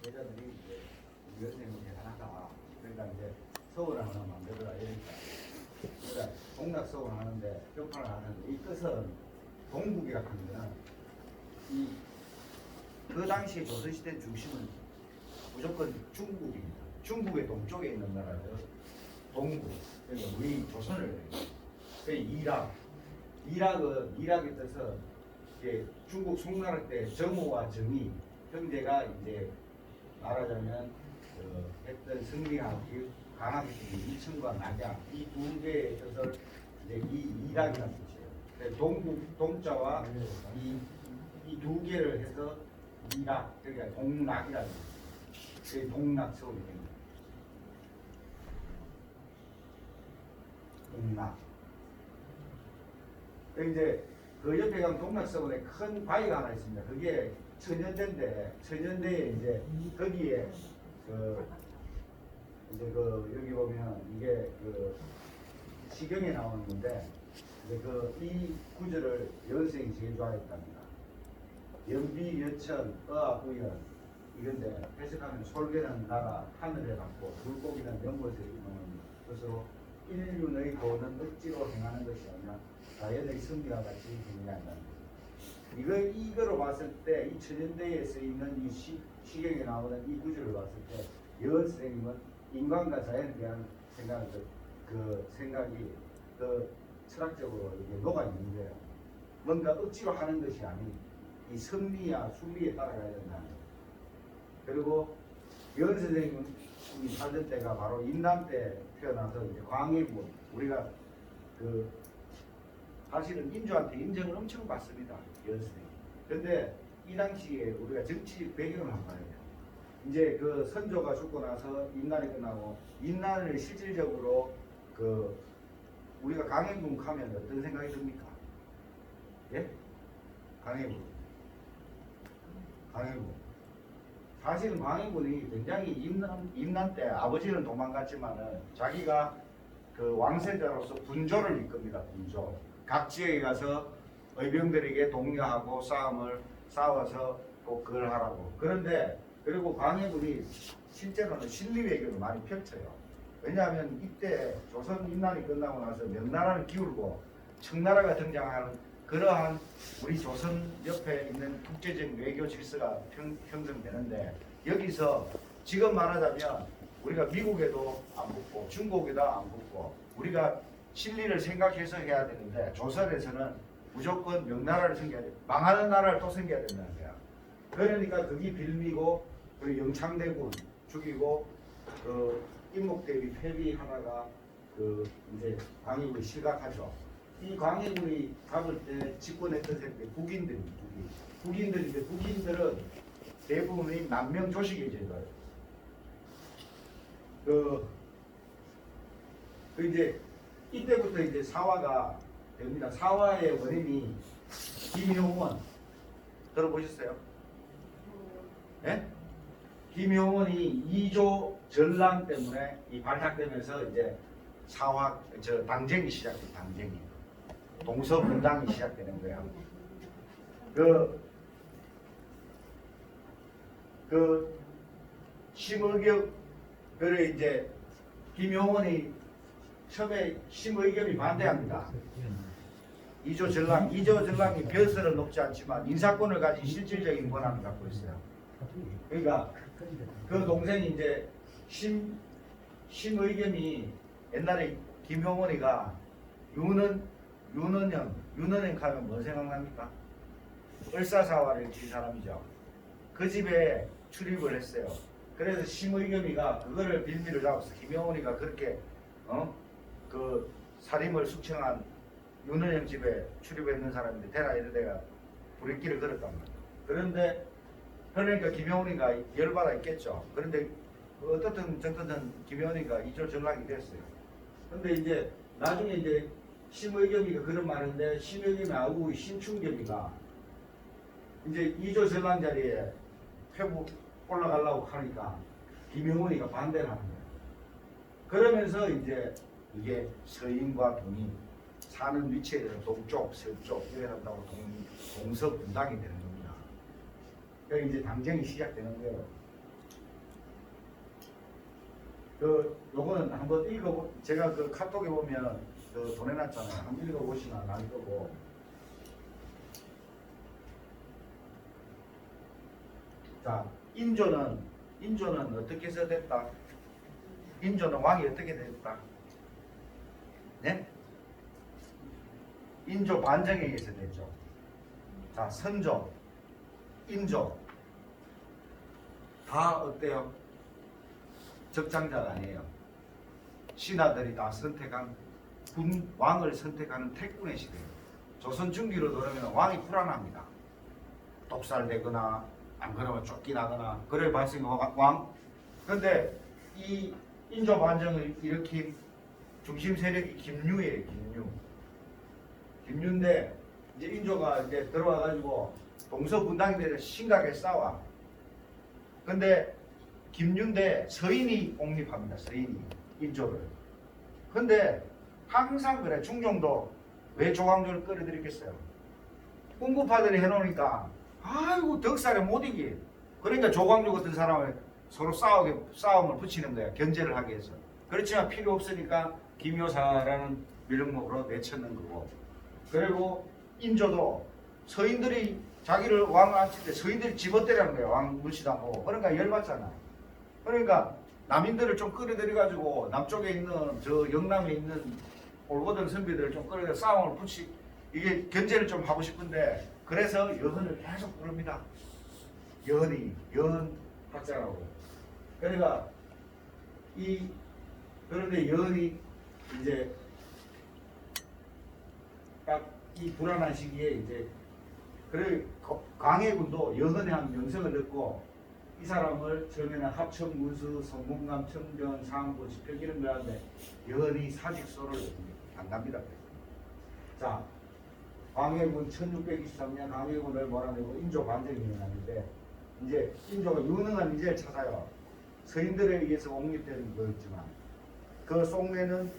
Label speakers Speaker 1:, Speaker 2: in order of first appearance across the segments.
Speaker 1: 제자들이 이제 우리 선생님은 대단하다. 그러니까 이제 서울 하나 만들어라 이러니까. 그러니까 동락 서울 하는데 평판을 하는데 이 끝은 동국이라고 하는 거는 그 당시에 조선시대 중심은 무조건 중국입니다. 중국의 동쪽에 있는 나라를 동국. 그러니까 우리 조선을 이락의 뜻은 이제 중국 송나라 때 정오와 정이 형제가 이제 말하자면 했던 승리하고 강하게 생긴 이층과 낙양 이 두 개의 뜻을 이제 이락이라는 뜻이에요. 동국 동자와 이 두 개를 해서 이락 그러니까 동락이라는 뜻이에요. 동락 서울이 됩니다. 동락. 이제 그 옆에 가면 동락서원에 큰 바위가 하나 있습니다. 그게 천연대에 이제 거기에 여기 보면 이게 시경에 나오는 건데 이제 이 구절을 여선생이 제일 좋아했답니다. 연비, 여천, 어학구연 이건데 해석하면 솔개는 나라 하늘에 갖고 물고기는 연못에 있는 것으로 인륜의 도는 억지로 행하는 것이 아니라 자연의 승리와 같이 행해한다는 거예요. 이거로 봤을 때 이 천연대에 쓰이는 이 시경에 나오는 이 구절을 봤을 때 여은 선생님은 인간과 자연에 대한 생각이 철학적으로 이게 녹아 있는 거예요. 뭔가 억지로 하는 것이 아닌 이 승리와 순리에 따라가야 된다는 거예요. 그리고 여은 선생님은 살던 때가 바로 인남 때 태어나서 이제 광해군 우리가 사실은 인조한테 인정을 엄청 받습니다. 여은 선생님. 근데 이 당시에 우리가 정치 배경을 한번 봐야 돼요. 이제 선조가 죽고 나서 인난이 끝나고 인난을 실질적으로 우리가 광해군 가면 어떤 생각이 듭니까? 예? 광해군. 사실은 광해군이 굉장히 임난 때 아버지는 도망갔지만은 자기가 왕세자로서 분조를 이끕니다. 분조. 각 지역에 가서 의병들에게 독려하고 싸워서 꼭 그걸 하라고. 그런데 그리고 광해군이 실제로는 신리외교를 많이 펼쳐요. 왜냐하면 이때 조선 임난이 끝나고 나서 명나라를 기울고 청나라가 등장하는 그러한 우리 조선 옆에 있는 국제적 외교 질서가 형성되는데 여기서 지금 말하자면 우리가 미국에도 안 붙고 중국에도 안 붙고 우리가 진리를 생각해서 해야 되는데 조선에서는 무조건 명나라를 섬겨야 돼. 망하는 나라를 또 섬겨야 된다는 거야. 그러니까 그게 빌미고 영창대군 죽이고 임목대비 폐비하다가 이제 광해군이 실각하죠. 이 광해군이 잡을 때 집권했던 세력이 국인들인데 국인들은 대부분이 남명 조식의 제도예요. 이제 이때부터 이제 사화가 됩니다. 사화의 원인이 김효원 들어보셨어요? 예? 김효원이 2조 전랑 때문에 발탁되면서 이제 당쟁이 시작돼요. 당쟁이. 동서분당이 시작되는 거야. 심의겸, 이제 김용원이 처음에 심의겸이 반대합니다. 이조 전랑이 벼슬은 높지 않지만 인사권을 가진 실질적인 권한을 갖고 있어요. 그러니까 그 동생이 이제 심의겸이 옛날에 김용원이가 윤은영 하면 뭐 생각납니까? 을사사화를 진 사람이죠. 그 집에 출입을 했어요. 그래서 심의겸이가 그거를 빌미를 잡아서 김용원이가 그렇게 살인을 숙청한 윤은영 집에 출입했는 사람인데 대라 이런 데가 불행길을 걸었단 말이에요. 그러니까 김용원이가 열받아 있겠죠. 그런데 어떻든 김용원이가 이조 전락이 됐어요. 근데 이제 나중에 이제 심의겸이가 그런 말인데 심의겸이 아우 신충겸이가 이제 2조 전랑 자리에 회부 올라가려고 하니까 김용원이가 반대를 하는 거예요. 그러면서 이제 이게 서인과 동이 사는 위치에 대해서 동쪽, 서쪽 이래 한다고 동서분당이 되는 겁니다. 그러니까 이제 당쟁이 시작되는 거예요. 요거는 한번 제가 그 카톡에 보면 보내놨잖아요. 한번 읽어보시면 알 거고. 자, 인조는 어떻게 해서 됐다? 인조는 왕이 어떻게 됐다? 네? 인조 반정에 의해서 됐죠. 자, 선조, 인조 다 어때요? 적장자가 아니에요. 신하들이 다 선택한 왕을 선택하는 택군의 시대예요. 조선 중기로 들어오면 왕이 불안합니다. 독살되거나 안 그러면 쫓기나거나 그럴 발생이 왕. 그런데 이 인조 반정을 일으킨 중심 세력이 김유예요. 김유인데 이제 인조가 이제 들어와 가지고 동서분당에 대해서 심각하게 싸워. 근데 김유인데 서인이 옹립합니다. 서인이 인조를. 근데 항상 그래. 중종도 왜 조광조를 끌어들이겠어요? 공급파들이 해놓으니까 아이고 덕살에 못 이기. 그러니까 조광조 같은 사람을 서로 싸움을 붙이는 거야. 견제를 하기 위해서. 그렇지만 필요 없으니까 김효사라는 명목으로 내쳤는 거고. 그리고 인조도 서인들이 자기를 왕을 앉힐 때 서인들이 집어대라는 거야. 왕 물시다고. 그러니까 열받잖아. 그러니까 남인들을 좀 끌어들여가지고 남쪽에 있는 저 영남에 있는 올고든 선비들을 좀 끌어들여 싸움을 이게 견제를 좀 하고 싶은데 그래서 여헌을 계속 부릅니다. 여헌 학자라고. 그러니까 그런데 여헌이 이제 딱 이 불안한 시기에 이제 그래 광해군도 여헌의 한 명성을 듣고 이 사람을 처음에는 합천, 문수, 성문감, 청정, 상부, 집행 이런 거 하는데 여헌이 사직서를 안 갑니다. 자, 광해군 1623년 광해군을 몰아내고 인조 반정이 일어났는데 이제 인조가 유능한 인재를 찾아요. 서인들에 의해서 옹립된 거였지만 그 속내는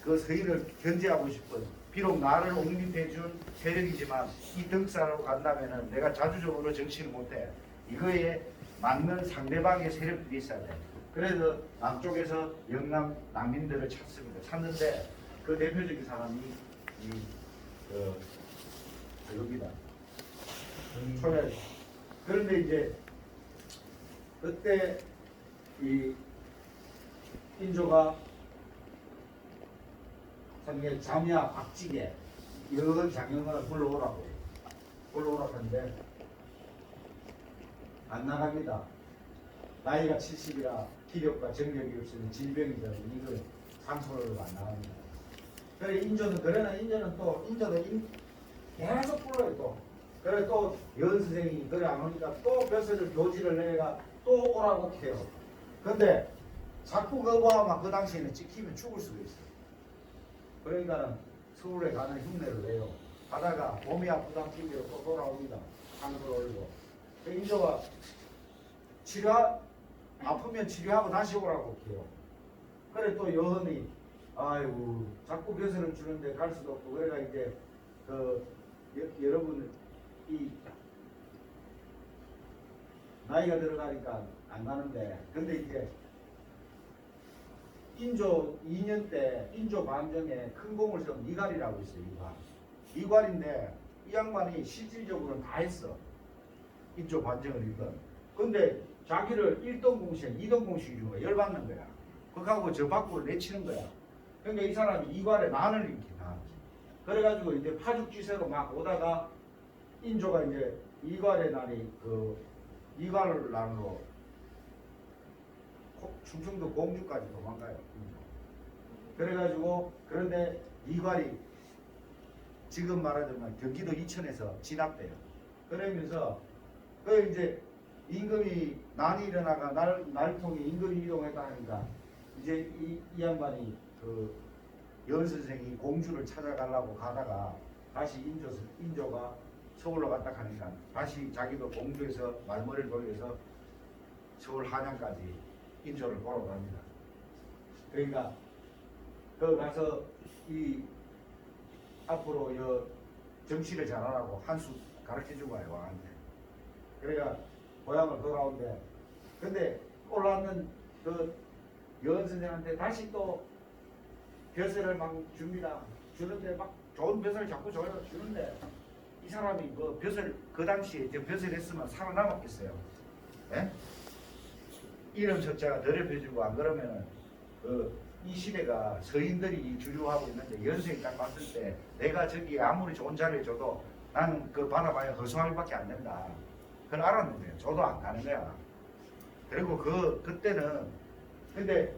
Speaker 1: 그 서인을 견제하고 싶은 비록 나를 옹립해준 세력이지만 이 덕사로 간다면은 내가 자주적으로 정치를 못해. 이거에 맞는 상대방의 세력들이 있어야 돼. 그래서 남쪽에서 영남 난민들을 찾습니다. 찾는데 그 대표적인 사람이 여기다. 초래. 그런데 이제 그때 이 인조가 상계 잠야 박직에 여헌 장영을 불러오라고 하는데 안 나갑니다. 나이가 70이라 기력과 정력이 없으니 질병이잖아. 이걸 상소를 안 나갑니다. 그래 인조는 계속 불러요 또. 그래 또 여헌 선생이 그래 안 오니까 또 벼슬을 교지를 내가 또 오라고 해요. 근데 자꾸 거부하면 그 당시에는 찍히면 죽을 수도 있어요. 그러니까 서울에 가는 흉내를 내요. 가다가 몸이 아프다는 핑계로 또 돌아옵니다. 상소를 올리고. 인조가 아프면 치료하고 다시 오라고 해요. 그래 또 여헌이 아이고 자꾸 벼슬을 주는데 갈 수도 없고 그래가 이제 여러분 이 나이가 들어가니까 안 가는데 근데 이제 인조 2년 때 인조 반정에 큰 공을 세운 이갈이라고 있어요. 이갈인데 이 양반이 실질적으로는 다 했어. 인조 반정을 이건. 근데 자기를 1등 공식, 2등 공식이 주는 거야. 열받는 거야. 그거하고 저 밖으로 내치는 거야. 그러니까 이 사람이 이갈에 난을 일으킨다. 그래가지고 이제 파죽지세로 막 오다가 인조가 이제 이갈의 난이 이갈 난으로 충청도 공주까지 도망가요. 그래가지고 그런데 이갈이 지금 말하자면 경기도 이천에서 진압돼요. 그러면서 이제 임금이 난이 일어나가 날통이 임금이 이동했다 하니까 이제 이 양반이 여헌 선생이 공주를 찾아가려고 가다가 다시 인조가 서울로 갔다 가니까 다시 자기도 공주에서 말머리를 돌려서 서울 한양까지 인조를 보러 갑니다. 그러니까 가서 이 앞으로 정치를 잘하라고 한 수 가르쳐주고 와요 왕한테. 그러니까 고향을 돌아온대. 근데 올라왔는 여은 선생한테 다시 또 벼슬을 막 줍니다. 주는데 막 좋은 벼슬을 자꾸 줘요. 주는데 이 사람이 그 벼슬 그 당시에 저 벼슬 했으면 살아남았겠어요. 예? 이름 석자가 더럽혀지고 안 그러면은 이 시대가 서인들이 주류하고 있는데 연생이 딱 봤을 때 내가 저기 아무리 좋은 자리에 줘도 나는 그 받아봐야 허송할밖에 안 된다. 그걸 알았는데 저도 안 가는 거야. 그리고 그때는 근데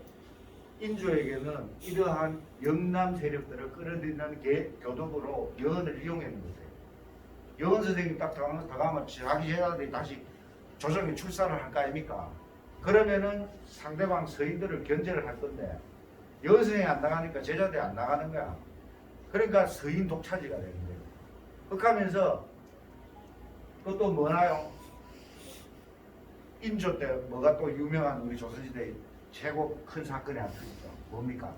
Speaker 1: 인조에게는 이러한 영남 세력들을 끌어들이는 교도부로 여언을 이용했는 거예요. 여언 선생님 딱 들어가면 자기 제자들이 다시 조정에 출사를 할 거 아닙니까? 그러면은 상대방 서인들을 견제를 할 건데 여언 선생이 안 나가니까 제자들이 안 나가는 거야. 그러니까 서인 독차지가 되는 거예요. 그렇게 하면서 그것도 뭐나요? 인조 때 뭐가 또 유명한 우리 조선시대의 최고 큰 사건이 하나 있죠. 뭡니까?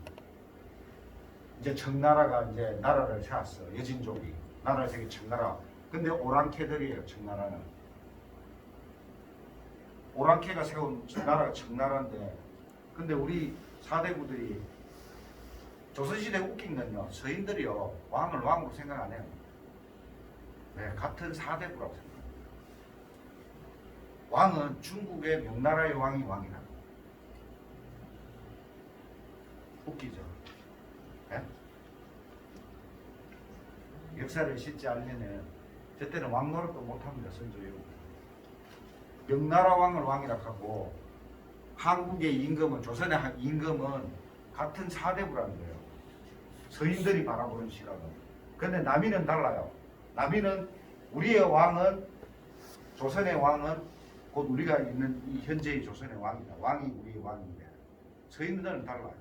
Speaker 1: 이제 청나라가 이제 나라를 세웠어. 여진족이 나라를 세운 청나라. 근데 오랑캐들이에요. 청나라는 오랑캐가 세운 나라가 청나라인데, 근데 우리 사대부들이 조선시대 웃긴 건요, 서인들이요 왕을 왕으로 생각 안 해요. 네, 같은 사대부라고 생각해요. 왕은 중국의 명나라의 왕이 왕이라. 웃기죠? 네? 역사를 싣지 않으면 저 때는 왕 노릇도 못합니다. 선조요. 명나라 왕을 왕이라 하고 한국의 임금은, 조선의 임금은 같은 사대부라는 거예요. 서인들이 바라보는 시각은. 그런데 남이는 달라요. 남이는 우리의 왕은, 조선의 왕은 곧 우리가 있는 이 현재의 조선의 왕이다. 왕이 우리의 왕인데 서인들은 달라요.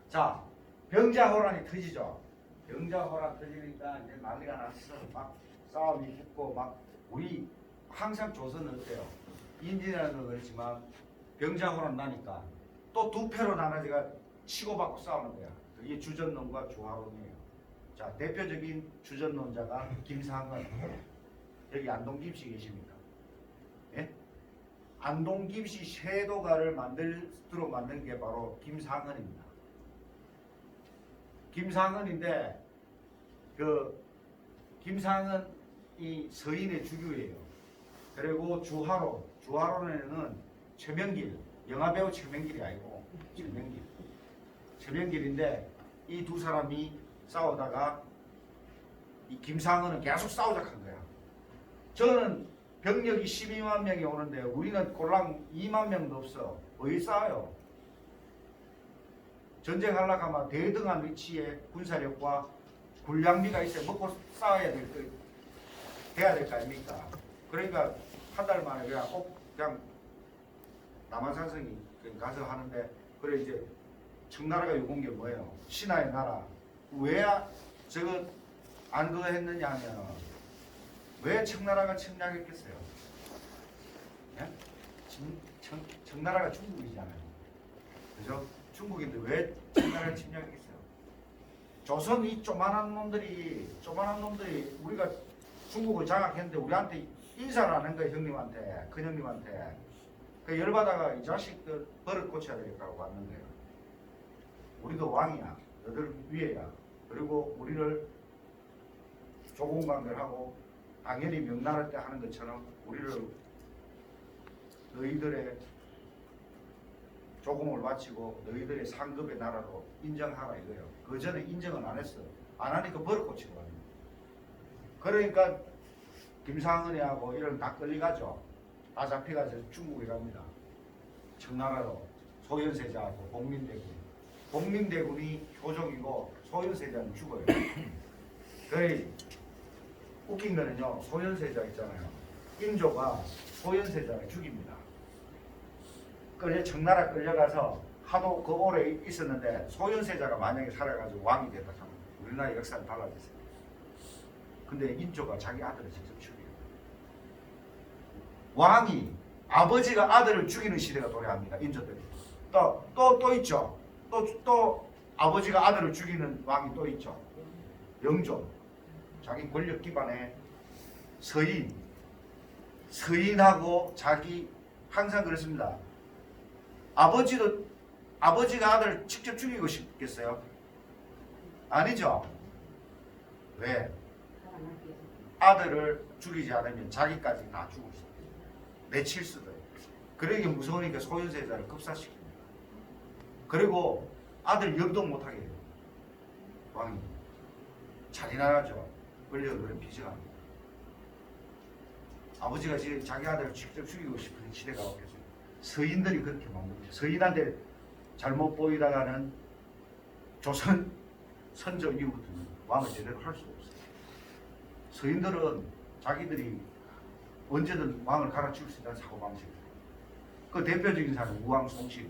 Speaker 1: 자, 병자호란이 터지죠. 병자호란 터지니까 이제 난리가 났어. 막 싸움이 붙고 막 우리 항상 조선은 어때요? 인진이라는 그렇지만 병자호란 나니까 또 두 패로 나눠지가 치고받고 싸우는 거야. 그게 주전론과 주화론이에요. 자, 대표적인 주전론자가 김상은. 여기 안동 김씨 계십니까? 예? 안동 김씨 쇄도가를 만든 게 바로 김상은입니다. 김상은인데 김상은 이 서인의 주교예요. 그리고 주화론에는 최명길, 영화배우 최명길이 아니고 최명길인데 이 두 사람이 싸우다가 이 김상은은 계속 싸우자 한 거야. 저는 병력이 12만 명이 오는데 우리는 꼴랑 2만 명도 없어. 거의 싸워요. 전쟁하려고 하면 대등한 위치에 군사력과 군량비가 있어야 먹고 싸워야 돼야 될 거 아닙니까? 그러니까 한 달 만에 그냥 남한산성이 가서 하는데, 그래 이제 청나라가 요구한 게 뭐예요? 신하의 나라. 왜 저거 안 그거 했느냐 하면 왜 청나라가 침략했겠어요? 예? 청나라가 중국이잖아요. 그죠? 중국인데 왜 청나라를 침략했겠어요? 조선 이 조만한 놈들이 우리가 중국을 장악했는데 우리한테 인사를 안 한 거예요. 형님한테, 큰 형님한테. 그 열받아가 이 자식들 버릇 고쳐야 되겠다고 왔는데요. 우리도 왕이야. 너들 위에야. 그리고 우리를 조공관계하고 당연히 명나라 때 하는 것처럼 우리를 너희들의 조공을 바치고 너희들의 상급의 나라로 인정하라 이거예요. 그 전에 인정은 안 했어. 안 하니까 버릇 고치고 가는 거예요. 그러니까 김상은이하고 이런 다 끌려가죠. 다 잡혀가서 중국에 갑니다. 청나라로 소현세자하고 복민대군이 효종이고 소현세자는 죽어요. 거의 웃긴 거는요, 소현세자 있잖아요. 인조가 소현세자를 죽입니다. 청나라 끌려가서 하도 그 오래 있었는데 소현세자가 만약에 살아가지고 왕이 됐다 하면 우리나라 역사는 달라졌어요. 근데 인조가 자기 아들을 직접 죽여요. 왕이 아버지가 아들을 죽이는 시대가 도래합니다. 인조들이. 또 있죠. 또 아버지가 아들을 죽이는 왕이 또 있죠. 영조. 자기 권력 기반에 서인하고 자기 항상 그렇습니다. 아버지도 아버지가 아들 직접 죽이고 싶겠어요? 아니죠. 왜? 아들을 죽이지 않으면 자기까지 다 죽을 수 있어요. 내칠 수도 있어요. 그러기 무서우니까 소유세자를 급사시킵니다. 그리고 아들 영도 못하게 해요. 왕이 잔인하죠. 권력을 그런 비정합니다. 아버지가 지금 자기 아들을 직접 죽이고 싶은 시대가 없겠어요. 서인들이 그렇게 만듭니다. 서인한테 잘못 보이다가는 조선 선조 이후부터는 왕을 제대로 할 수가 없어요. 서인들은 자기들이 언제든 왕을 갈아치울 수 있다는 사고방식이에요. 그 대표적인 사람은 우왕 송씨.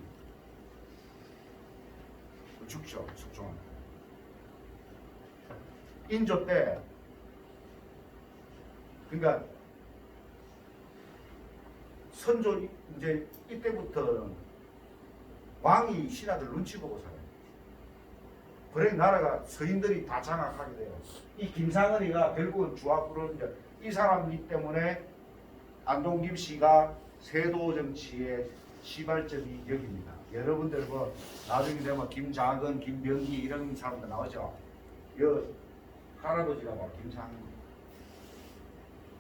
Speaker 1: 죽죠. 숙종한. 인조 때 그러니까 선조 이제 이때부터는 왕이 신하들 눈치 보고 살아요. 그래 나라가 서인들이 다 장악하게 돼요. 이 김상은이가 결국은 주합부를 이제 이 사람이 때문에 안동김 씨가 세도 정치의 시발점이 여기입니다. 여러분들 뭐 나중에 되면 김장은, 김병기 이런 사람들 나오죠. 여 할아버지가 막 김상은,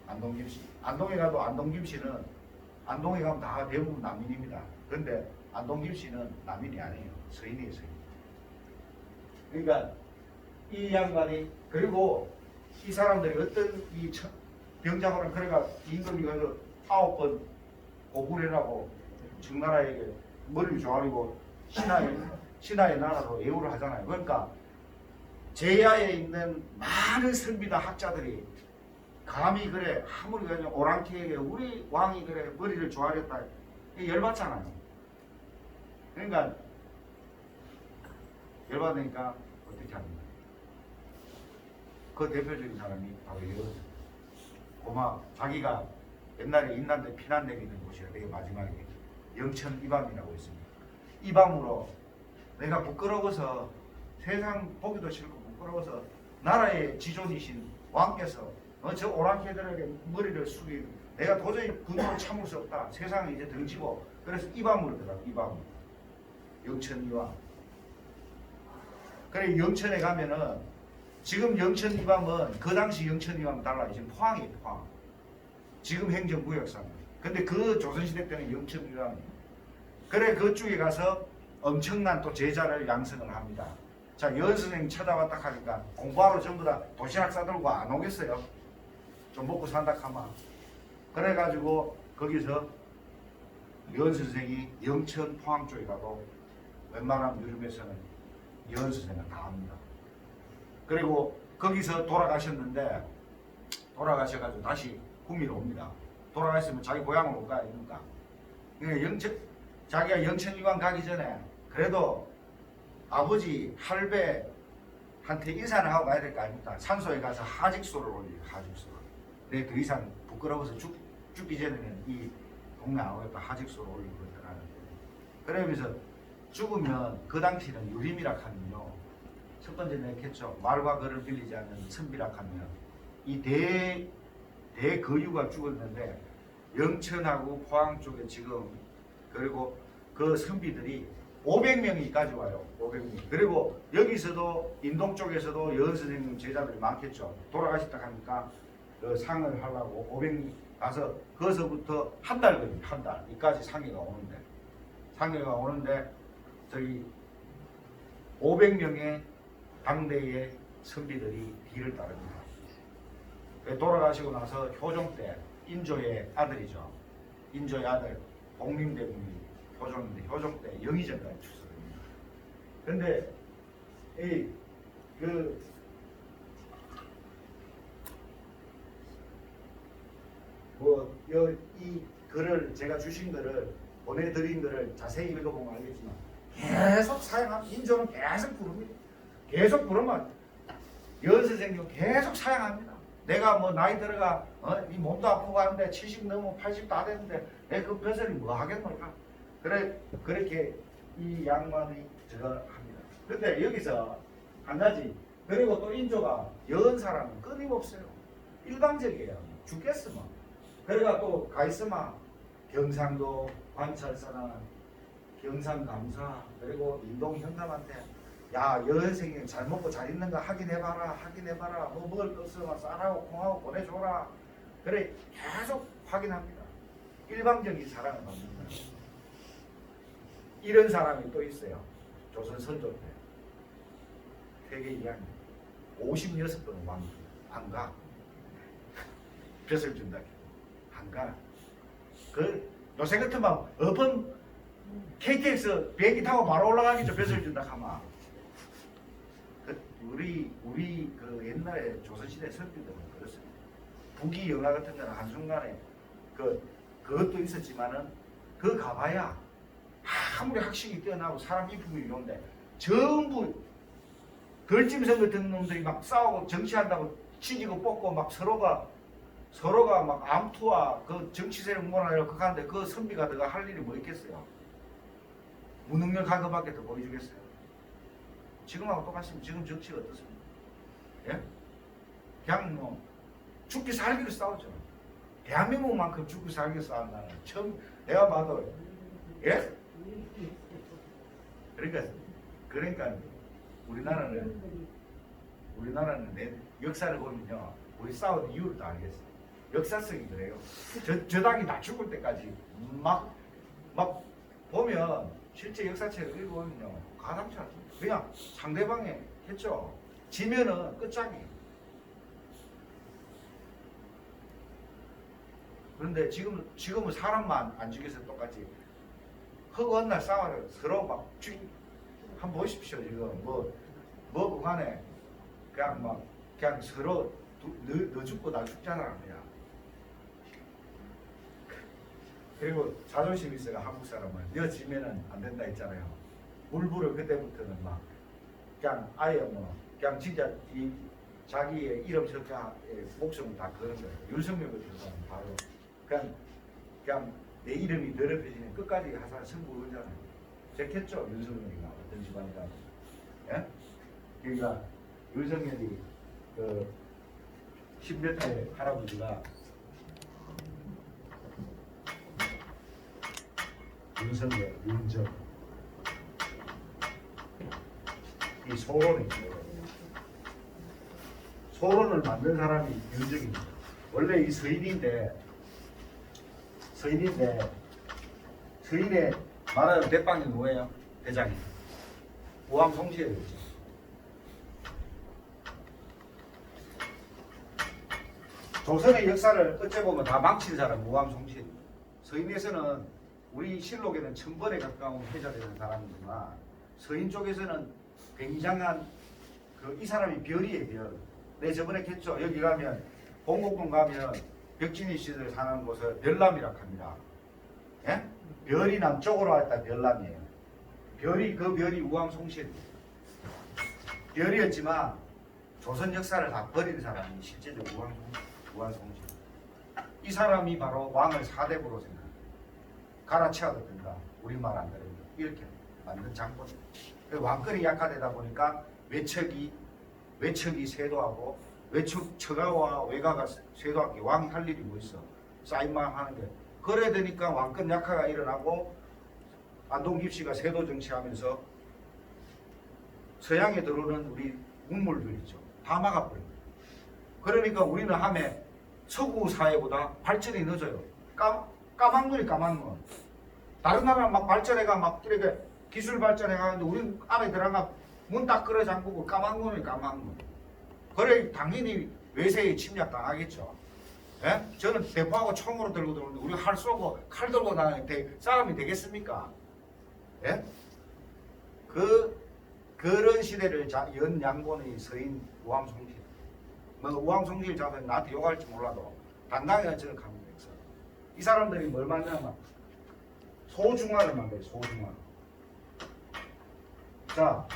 Speaker 1: 안동김 씨. 안동에 가도 안동김 씨는 안동에 가면 다 대부분 난민입니다. 그런데 안동김 씨는 난민이 아니에요. 서인이에요, 서인. 그러니까 이 양반이 그리고 이 사람들이 어떤 이 병장으로 그래가 임금이가 9번 고구려라고 청나라에게 머리를 조아리고 신하의 나라로 예우를 하잖아요. 그러니까 제야에 있는 많은 선비다 학자들이 감히 그래 아무리 그냥 오랑캐에게 우리 왕이 그래 머리를 조아렸다 열받잖아요. 그러니까 열받으니까 어떻게 합니까? 그 대표적인 사람이 바로 이거죠. 고마 자기가 옛날에 인난대 피난 내리는 곳이라 되게 마지막에 영천 이밤이라고 있습니다. 이밤으로 내가 부끄러워서 세상 보기도 싫고 부끄러워서 나라의 지존이신 왕께서 저 오랑캐들에게 머리를 숙이고 내가 도저히 분노를 참을 수 없다. 세상을 이제 등지고 그래서 이밤으로 들어가. 이밤 영천 이밤. 그래 영천에 가면은 지금 영천 이밤은 그 당시 영천 이밤은 달라요. 지금 포항이에요. 포항. 지금 행정구역상. 근데 그 조선시대 때는 영천 이밤이에요. 그래 그쪽에 가서 엄청난 또 제자를 양성을 합니다. 자 여선생님 찾아왔다 하니까 공부하러 전부 다 도시락 싸들고 안 오겠어요? 좀 먹고 산다 하면. 그래가지고 거기서 여선생이 영천 포항 쪽에 가도 웬만한 유럽에서는 여선생을 다 합니다. 그리고 거기서 돌아가셨는데 돌아가셔가지고 다시 구미로 옵니다. 돌아가셨으면 자기 고향으로 올 거 아닙니까? 그러니까 자기가 영천이관 가기 전에 그래도 아버지 할배한테 인사를 하고 가야 될 거 아닙니까? 산소에 가서 하직소를 올리고 하직소. 내가 더 이상 부끄러워서 죽기 전에는 이 동네 안 오겠다 하직소를 올리고 그러는데 그러면서 죽으면 그 당시는 유림이라 하면요. 첫 번째 내가 했죠. 말과 글을 빌리지 않는 선비라 하면 이 대거유가 죽었는데 영천하고 포항 쪽에 지금 그리고 그 선비들이 500명이까지 와요. 500명. 그리고 여기서도 인동 쪽에서도 여은 선생님 제자들이 많겠죠. 돌아가셨다 하니까 그 상을 하려고 500명 가서 거기서부터 한 달 걸립니다. 한 달. 이까지 상해가 오는데 저기 500명의 당대의 선비들이 뒤를 따릅니다. 돌아가시고 나서 효종 때 인조의 아들이죠. 인조의 아들 복림대군이 효종인데 효종 때 영의정까지 출석합니다. 근데 이 글을 제가 주신 글을 보내드린 글을 자세히 읽어보면 알겠지만 계속 사용합니다. 인조는 계속 부릅니다. 계속 부르면 여은 선생님 계속 사용합니다. 내가 뭐 나이 들어가 이 몸도 아프고 하는데 70 넘으면 80 다 됐는데 내 그 벼슬이 뭐 하겠노까? 그렇게 이 양반이 저거 합니다. 근데 여기서 한 가지 그리고 또 인조가 여은 사람은 끊임없어요. 일방적이에요. 죽겠으면. 그래가 또 가있으면 경상도 관찰사나 영상 감사 그리고 인동 현감한테 야 여선생님 잘 먹고 잘 있는가 확인해봐라 뭐 먹을 거 없으면 쌀하고 콩하고 보내줘라 그래 계속 확인합니다. 일방적인 사랑을 받는 거예요. 이런 사람이 또 있어요. 조선 선조 때 세계 이야기 56번 안가 벼슬 준다 안가 그 요새 같으면 어떤 KTX 비행기 타고 바로 올라가겠죠. 벼슬 준다 하면 우리 그 옛날에 조선시대 선비들은 그렇습니다. 북이 영화 같은 거는 한순간에 그것도 있었지만은 그 가봐야 아무리 학식이 뛰어나고 사람 이품이 이런데 전부 걸짐승 같은 놈들이 막 싸우고 정치한다고 치지고 뽑고 막 서로가 막 암투와 그 정치세력 몰아내려 그거 하는데 그 선비가 내가 할 일이 뭐 있겠어요? 무능력 한 것밖에 더 보여주겠어요? 지금하고 똑같습니다. 지금 정치가 어떻습니까? 예? 그냥 뭐 죽기 살기로 싸우죠. 대한민국만큼 죽기 살기로 싸운다는 처음 내가 봐도 예? 그러니까 우리나라는 내 역사를 보면요 우리 싸우는 이유를 다 알겠어요. 역사성이 그래요. 저 당이 다 죽을 때까지 막 보면 실제 역사책을 읽어보면요 가당치 않습니다. 그냥 상대방이 했죠. 지면은 끝장이에요. 그런데 지금은 사람만 안 죽여서 똑같이 허구한 날 싸워요. 서로 막 한번 보십시오. 지금 뭐 간에 그냥 서로 너 죽고 나 죽잖아 그냥. 그리고 자존심 있어요. 한국 사람은 너 지면은 안 된다 했잖아요. 물부를 그때부터는 막 그냥 아예 뭐 그냥 진짜 자기의 이름 석자의 목숨을 다 거는 거예요. 윤석열 같은 사람 바로 그냥 내 이름이 더럽혀지면 끝까지 하사 승부 그러잖아요. 제겠죠 윤석열이가 어떤 집안이다. 예? 그러니까 윤석열이 그 10몇 대 할아버지가 윤석열, 윤정 이 소론이 있어요. 소론을 만든 사람이 윤정입니다. 원래 이 서인인데 서인의 말하는 대빵이 누구예요? 대장이 우암송시예요. 조선의 역사를 어째 보면 다 망친 사람은 우암송시. 서인에서는 우리 실록에는 1000번에 가까운 회자되는 사람이지만 서인 쪽에서는 굉장한 이 사람이 별이에요. 별. 내 저번에 했죠. 여기 가면 공곡동 가면 벽진이 씨들 사는 곳을 별남이라고 합니다. 예? 별이 남쪽으로 왔다 별남이에요. 그 별이 우암송신 별이었지만 조선 역사를 다 버린 사람이 실제적으로 우암송신. 이 사람이 바로 왕을 4대부로 생각합니다. 갈아치워야 우리말 안 들으면 이렇게 만든 장본. 왕권이 약화되다 보니까 외척이 쇄도하고 처가와 외가가 쇄도하기 왕이 할 일이 뭐 있어? 쌓인만 하는 게. 그래야 되니까 왕권 약화가 일어나고 안동깁씨가 세도 정치하면서 서양에 들어오는 우리 문물들 있죠. 다 막아버립니다. 그러니까 우리는 함에 서구 사회보다 발전이 늦어요. 까막눈이 까막눈. 다른 나라는 막 발전해가 막 이렇게 기술 발전해가는데 우리는 안에 들어가 문 딱 끌어 잠그고 까막눈이 까막눈. 그래 당연히 외세에 침략 당하겠죠. 예? 저는 대포하고 총으로 들고 들어오는데 우리 활 쏘고 칼 들고 다니는 사람이 되겠습니까? 예? 그런 시대를 연 양본의 서인 우암송실. 뭐 우암송실 자손이 나한테 욕할지 몰라도 당당히 저는 갑니다. 이 사람들이 뭘 만나면 소중화를 만들어요. 소중화. 자,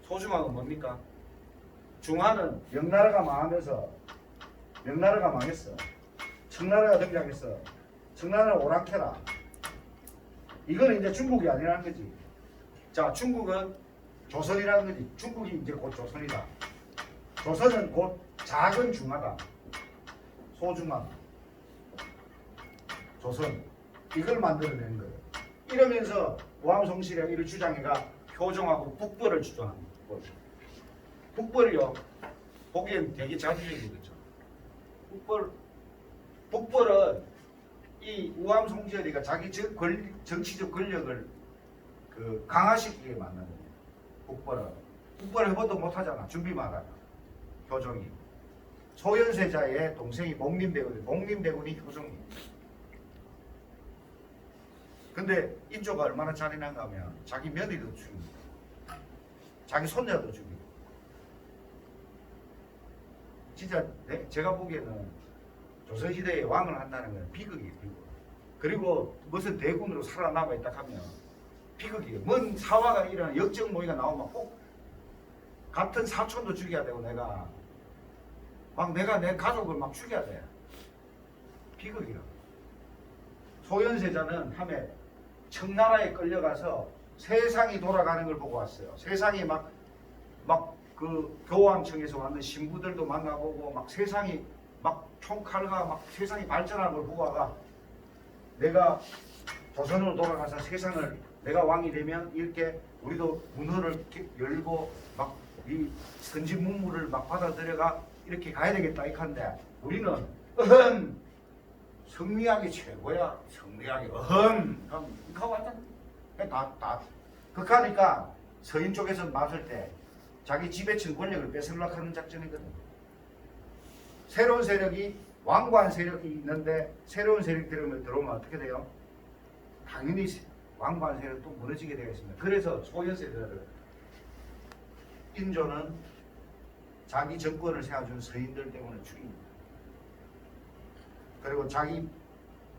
Speaker 1: 소중화가 뭡니까? 중화는 명나라가 망했어. 청나라가 등장했어. 청나라는 오랑캐라. 이거는 이제 중국이 아니라는 거지. 자, 중국은 조선이라는 거지. 중국이 이제 곧 조선이다. 조선은 곧 작은 중화다. 소중화. 조선. 이걸 만들어낸 거예요. 이러면서 우암성실이 이를 주장해가 효정하고 북벌을 주장합니다. 북벌이요. 보기엔 되게 자주적이겠죠. 북벌은 이 우암송지열이가 자기 정치적 권력을 그 강화시키게 만드는 거예요. 북벌은 해봐도 못하잖아. 준비만 하잖아. 효정이. 소현세자의 동생이 목림대군이 효정이. 근데 인조가 얼마나 잔인한가 하면 자기 며느리도 죽입니다. 자기 손녀도 죽이고. 진짜 제가 보기에는 조선시대에 왕을 한다는 건 비극이에요. 비극. 그리고 무슨 대군으로 살아남아 있다 하면 비극이에요. 뭔 사화가 일어나 역적 모의가 나오면 꼭 같은 사촌도 죽여야 되고 내가 내 가족을 막 죽여야 돼. 비극이야. 소현세자는 함에 청나라에 끌려가서 세상이 돌아가는 걸 보고 왔어요. 세상이 막 그 교황청에서 왔는 신부들도 만나보고 막 세상이 막 총칼과 막 세상이 발전하는 걸 보고 와가 내가 조선으로 돌아가서 세상을 내가 왕이 되면 이렇게 우리도 문호를 열고 막 이 선진 문물을 막 받아들여가 이렇게 가야 되겠다 이칸데 우리는 성리학이 최고야. 성리학이 그럼 이거 완전 다 그하니까 서인 쪽에서 맞을 때 자기 지배층 권력을 뺏으려고 하는 작전이거든. 새로운 세력이 왕관 세력이 있는데 새로운 세력이 들어오면 어떻게 돼요? 당연히 왕관 세력도 무너지게 되겠습니다. 그래서 소현세자를 인조는 자기 정권을 세워준 서인들 때문에 죽입니다. 그리고 자기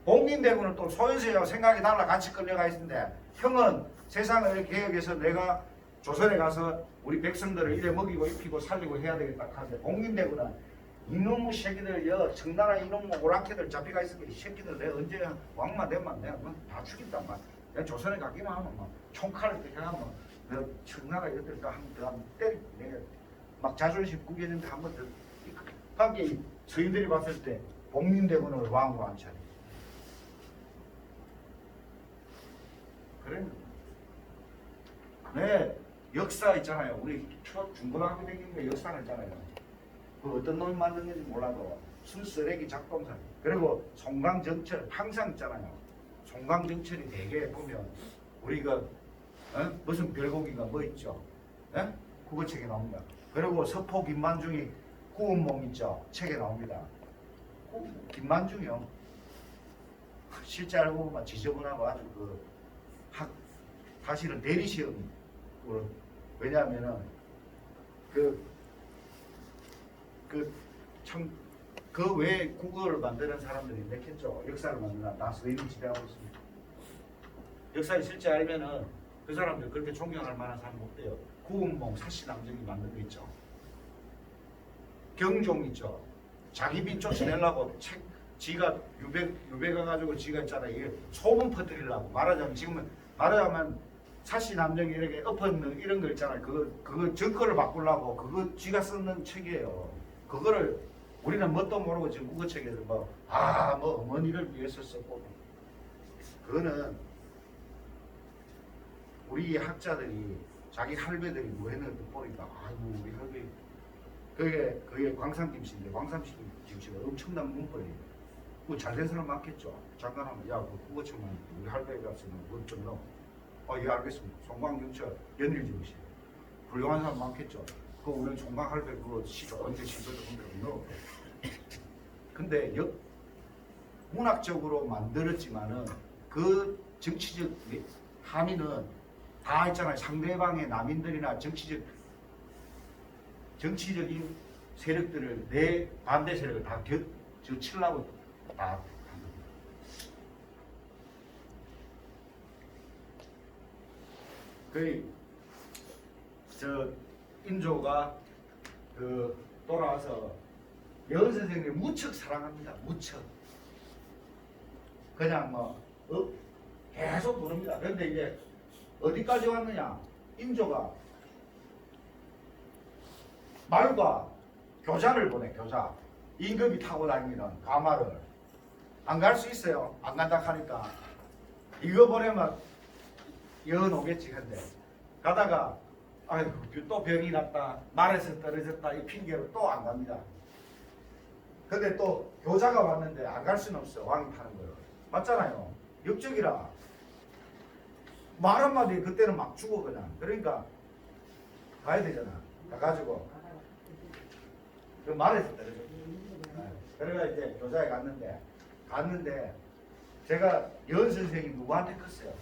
Speaker 1: 복림대군은 또 소현세자와 생각이 달라 같이 끌려가 있는데 형은 세상을 개혁해서 내가 조선에 가서 우리 백성들을 이래 먹이고 입히고 살리고 해야 되겠다 하는데 복림대군은 이놈의 새끼들 청나라 이놈의 오랑캐들 잡혀가 있으니까 이 새끼들 내가 언제 왕만 되면 내가 다 죽인단 말이야. 내가 조선에 가기만 하면 막 총칼을 이렇게 하면 내가 청나라 이것들 한번 때리 내가 막 자존심 구겨지는데 한번 더 하게 저희들이 봤을 때 복림대군을 왕으로 안 차려. 그래. 네, 역사 있잖아요. 우리 중고등학교 다니는 역사는 있잖아요. 그 어떤 놈이 만든지 몰라도 순쓰레기 작동사. 그리고 송강정철 항상 있잖아요. 송강정철이 대개 보면 우리가 무슨 별고기가 뭐 있죠? 그거 책에 나옵니다. 그리고 서포 김만중이 구운 몸 있죠? 책에 나옵니다. 김만중이요. 실제 알고 보면 지저분하고 아주 사실은 대리시험. 왜냐하면은 그 외에 국어를 만드는 사람들이 냈겠죠. 역사를 만드나 다 서인이 지배하고 있습니다. 역사를 실제 알면은 그 사람들 그렇게 존경할 만한 사람 못 돼요. 구운몽 사시남정이 만든 거 있죠. 경종 있죠. 자기 빈 쫓아내려고 지가 유배가 가지고 지가 있잖아요. 이게 소문 퍼뜨리려고 말하자면 사시남정이 이렇게 엎은 이런 거 있잖아요. 그거 정권을 바꾸려고 그거 지가 쓰는 책이에요. 그거를 우리는 뭣도 모르고 지금 국어책에서 뭐 어머니를 위해서 썼고 그거는 우리 학자들이 자기 할배들이 뭐 했는지 보니까 아이고 우리 할배 그게 광산김씨인데 광산김씨가 엄청난 문벌이에요. 뭐 잘된 사람 많겠죠. 잠깐 하면 그 국어책만 우리 할배가 쓰면 뭐 좀 넣어. 예 알겠습니다. 송광경철 연일지으시 훌륭한 사람 많겠죠. 그거 우리는 총각할배 그거 언제 시도도 넣어. 근데 문학적으로 만들었지만은 그 정치적 함의는 다 있잖아요. 상대방의 남인들이나 정치적인 세력들을 내 반대 세력을 다 치려고 다. 인조가 돌아와서 여은 선생님을 무척 사랑합니다. 무척. 그냥 계속 부릅니다. 그런데 이제 어디까지 왔느냐? 인조가 말과 교자를 보내. 교자. 임금이 타고 다니는 가마를 안 갈 수 있어요. 안 간다 하니까 이거 보내면 연 오겠지. 근데 가다가 아이고 또 병이 났다, 말에서 떨어졌다 이 핑계로 또 안 갑니다. 근데 또 교자가 왔는데 안 갈 수는 없어. 왕이 파는 거요. 맞잖아요. 역적이라 말 한마디에 그때는 막 죽어 그냥. 그러니까 가야 되잖아. 가가지고 그 말에서 떨어졌어. 그래가 이제 교자에 갔는데 제가 연 선생님 누구한테 컸어요?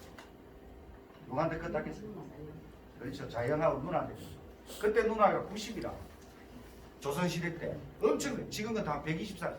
Speaker 1: 누구한테 컸다겠어요? 그렇죠. 자연하고 누나한테 컸어요. 그때 누나가 90이라 조선시대 때 엄청 지금은 다 120살